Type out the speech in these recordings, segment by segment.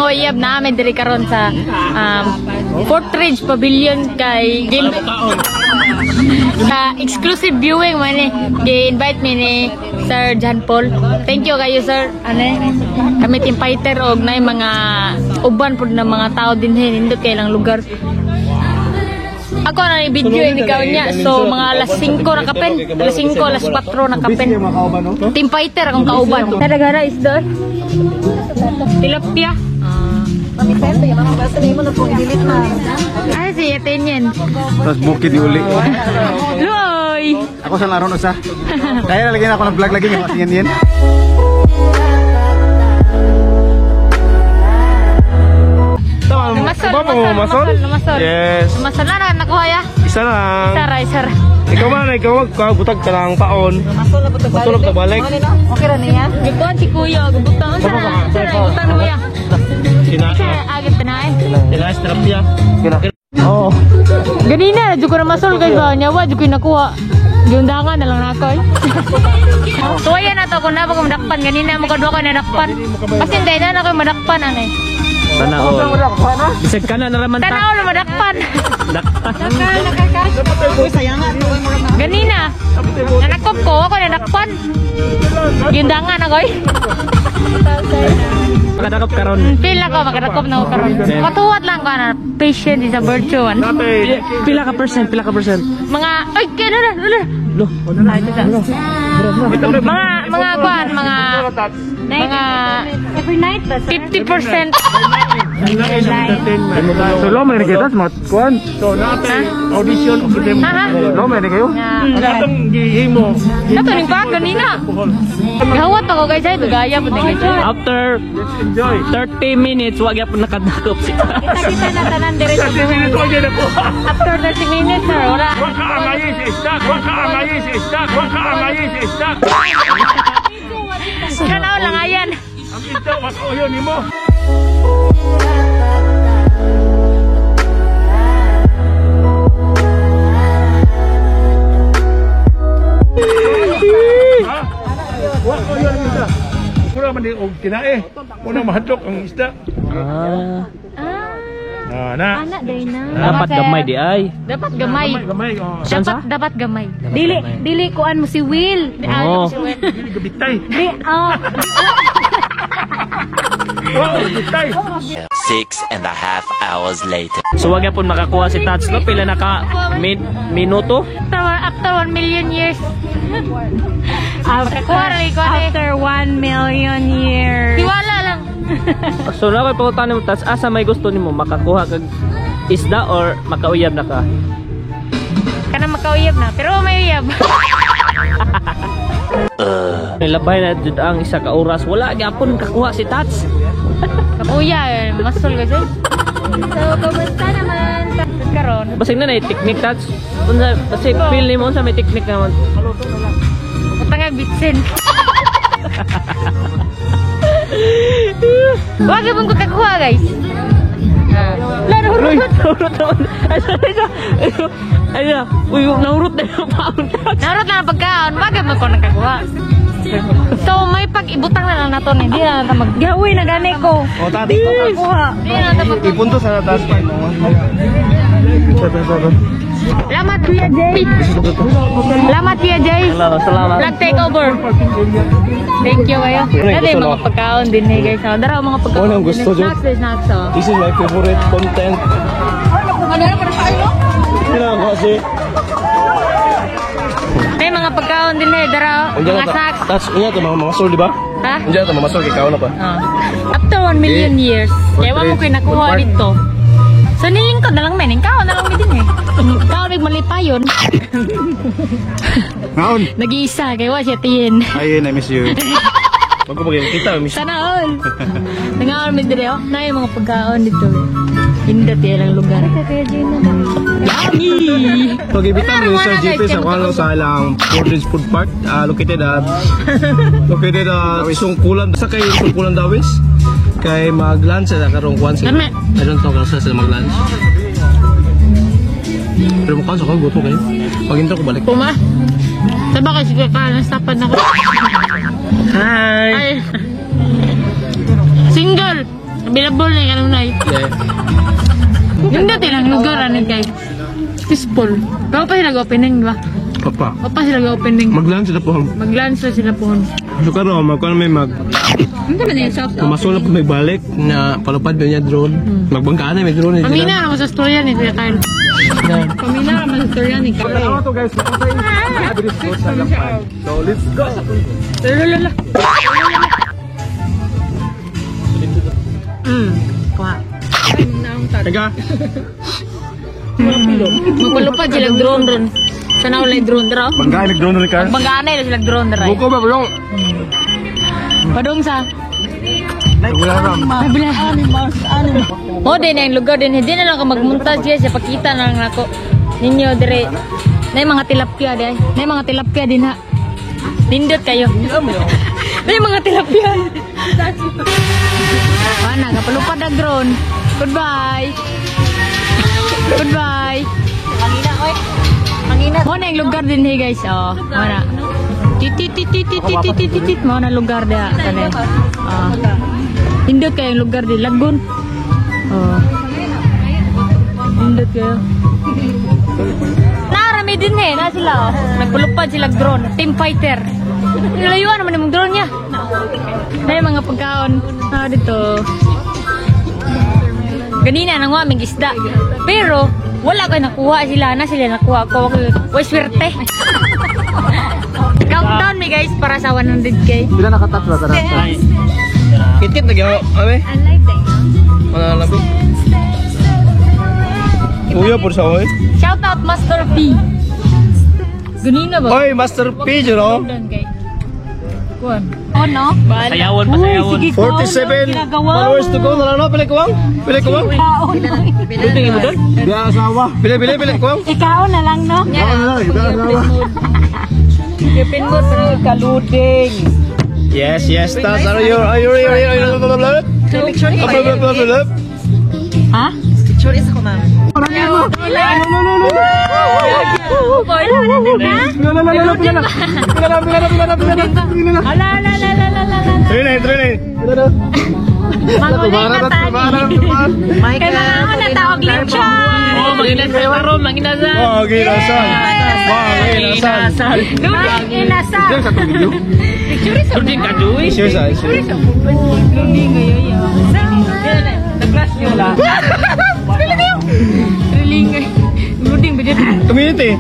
Uyab namin diri karon sa Fort Ridge Pavilion kay sa exclusive viewing man gi-invite me ni Sir John Paul. Thank you kayo sir. Kami team fighter og nay mga uban pud na mga tao dinhi nindot kay lang lugar. Ako na ni video ini ikaw niya. So mga alas 5 na kapen, alas 5 alas 4 na kapen. Team fighter akong kauban. Nadagara isda. Tilapia. Pamisento, yung mga basa na mo na pong dilit na. Ay, siya yan. Tapos bukid di uli. Loy! Ako sa laro na sa. Kaya nalagyan ako ng vlog lagi ng masingan yan. Lumasol. Yes. Lumasol na nakuha ya? Isa lang. Isara. Ikaw man, ikaw magbutag ka ng paon. Masol na butag balik. Okay ra niya? Gituan si kuya, gubutang sa. Gubutang mo ya. Agit na Tilas terapia. Oo. Ganina, dyan ko na masol guys. Nyawa, dyan ko nakuha. Giundangan na lang ako eh. So ayan na to, kung na ako madakpan. Ganina mo kadwa ko nadakpan. Kasi hindi na ako madakpan ano eh. Tanaol. Bisag ka na naman ta. Tanaol na madakpan. Ganina. Nanakop ko, ako nadakpan. Giundangan ako eh. Makadakop karon. Pila ko, makadakop na ako karon. Matuwat lang ko na. Patient is a virtue. Pila ka percent? Mga, ay, kaya na. Mga kuhan, mga every night 50%. So lo may nakita sa mga kuhan? So natin audition of the demo. Lo may na kayo? Natong gihimo. Nato ning pa ganina. Gawat ako guys ay gaya po din guys. After 30 minutes wag gyapon nakadakop siya. Kita na tanan dire sa after 30 minutes sir wala. Wag ka angayin si Istak. Kanaw lang ayan. Ang ito wag oyo nimo. Wag oyo nimo isda. Pura man di og kinae. Una mahadlok ang isda. Anak day na. Dapat gamay di ay. Dapat gamay. Dapat gamay. Gamay. Dili kuan mo si Will. Oo. Si Will. Dili gabitay. Di Gabitay. 6.5 hours later. So wag yapon makakuha si Tats no pila naka minuto. After 1 million years. After 1 million years. Tiwala lang. So na ko pangutan mo Tats asa may gusto nimo makakuha kag isda or makauyab na ka? Kana makauyab na, pero may uyab. Nilabay na jud ang isa ka oras wala gyapon kakuha si Tats. Kakuya, masol kasi. So, kamusta naman? Karon. Basig na na technique Tats. Unsa kasi feel nimo unsa may technique naman? Utang bitsin. Wag mo ko kakuha guys. Nahurot naman. Ay na. Uy, nahurot na yung paon. Nahurot lang ang pagkaon. Wag mo ko nakakuha. So may pag-ibutang na lang nato. Hindi na natin mag-gawi na gani ko. O tati ko kakuha. Hindi na natin mag- Ipunto sa taas pa. Salamat Kuya Jay. Salamat Kuya Jay. Salamat. Vlog take over. Thank you kayo. Dali mga pagkaon din eh guys. Dara mga pagkaon. Ano ang gusto dyan? Snacks. This is my favorite content. Ano na para kayo? Kailangan ko kasi. May mga pagkaon din eh. Dara mga snacks. Tats, unya ito mga masol, di ba? Ha? Unya ito mga masol, kikaw na pa. After 1 million years. Kaya mo ko nakuha dito. So nilingkod na lang men. Ikaw na lang din eh. Ikaw nagmalipayon. Naon? Nag-iisa. Kaya wa siya tiyin. Ayun, I miss you. Magkupagin, kita, I miss you. Sana all. Nangaon mi dire oh. Na yung mga pagkaon dito. Pindot yan ang lugar. Yummy! So, gibitan mo Sir JP sa kung sa ilang Portage Food Park, located Sungkulan, sa kay Sungkulan Dawis, kay mag-lunch sa karong kwan sila. Kami. I don't know kung sila mag-lunch. Pero mukha sa kong gusto kayo. Pag-intro ko balik. Puma? Saba kasi ka nastapan ako. Hi! Ay. Single! Available na yung kanunay. Yeah. Yung dati lang lugar, ano guys? Peaceful. Pero pa sila opening, di ba? Papa, O pa sila opening. mag-lunch sila po. Mag-lunch na sila po. So karon magkuhan may Ano naman yung shop? pumasok na po may balik na palupad ba niya drone. Magbangkaan na may drone. Pamina naman sa storya ni Kuya Kyle. Pamina naman sa storya ni Kyle. to guys. So let's go. Lala. Kuha. Teka. Magpalupad sila drone ron. Sana wala yung drone draw. Banggaan nag-drone rin ka. Banggaan na sila drone draw. Buko ba bro? Padong sa. Wala ram. O din yung lugar din. Hindi na lang ka magmuntas siya sa pakita na lang ako. Ninyo dire. Na yung mga tilapia din. Na yung mga tilapia din ha. Nindot kayo. Na yung mga tilapia. Wala, kapalupad na drone. Goodbye. Goodbye. Mangina, oy. Mangina. Mo na yung lugar din eh guys. Oh, mana. Titit mo na lugar dia kanin. Ah. Hindot kayo yung lugar din Lagun. Oh. Hindot kayo. Narami din eh, na sila oh. Nagpulupad sila drone, team fighter. Nilayuan naman yung drone niya. Na yung mga pagkaon. Ah, dito. Ganina nang aming isda. Pero wala ko nakuha sila na sila nakuha ko. Way swerte. Countdown me guys para sa 100k. Bila nakatap na tara. Kitit lagi ako. Ame. Alive day. Wala labi. Kuya por sa oy. Shout out Master P. Ganina ba? Oy, Master P, you know. Kuan. Oh no. Pasayawon, pasayawon. 47 followers to go. Wala na, pili kuwang. Pili kuwang. Tingin mo doon? Biya asawa. Pili kuwang. Ikaw na lang, no? Biya asawa. Kepin mo pero kaluding. Yes, that's are you Picture is Ha? Picture is ako, ma'am. Kailangan ko na tawag lechon. Oh, manginasal taro, manginasal. Manginasal. Inasal. Surdin ka, Joey. Cheers. Nag-clash nyo lang. Luding ba dyan? Community.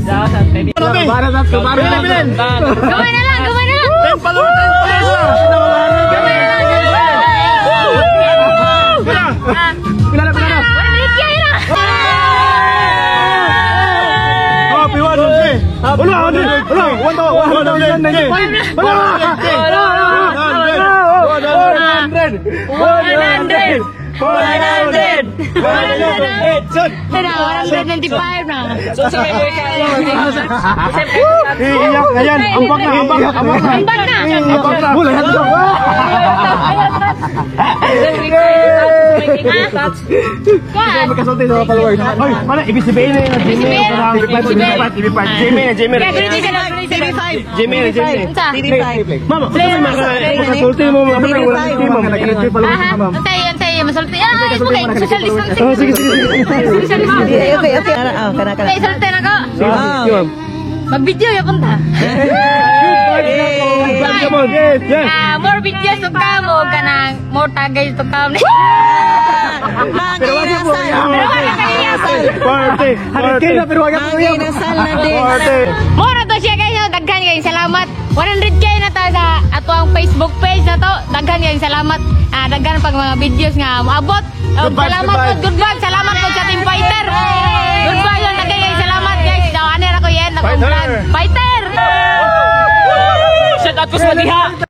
Gawin na lang. Gawin na lang. Masulti. Ay, okay. Social distancing. Okay. Ay, sulti na ko. Mag-video ya punta. More videos to come o kanang more tagay to come. More to siya kayo. Daghan kayo. Salamat. 100k na to sa ato ang Facebook page na to. Daghan kayo. Salamat. Daghan pag mga videos nga maabot. Salamat po. Goodbye. Salamat po sa Team Fighter. Goodbye yun. Daghan kayo. Salamat guys. Dawanin ako yan. Fighter. Shout out ko sa diha.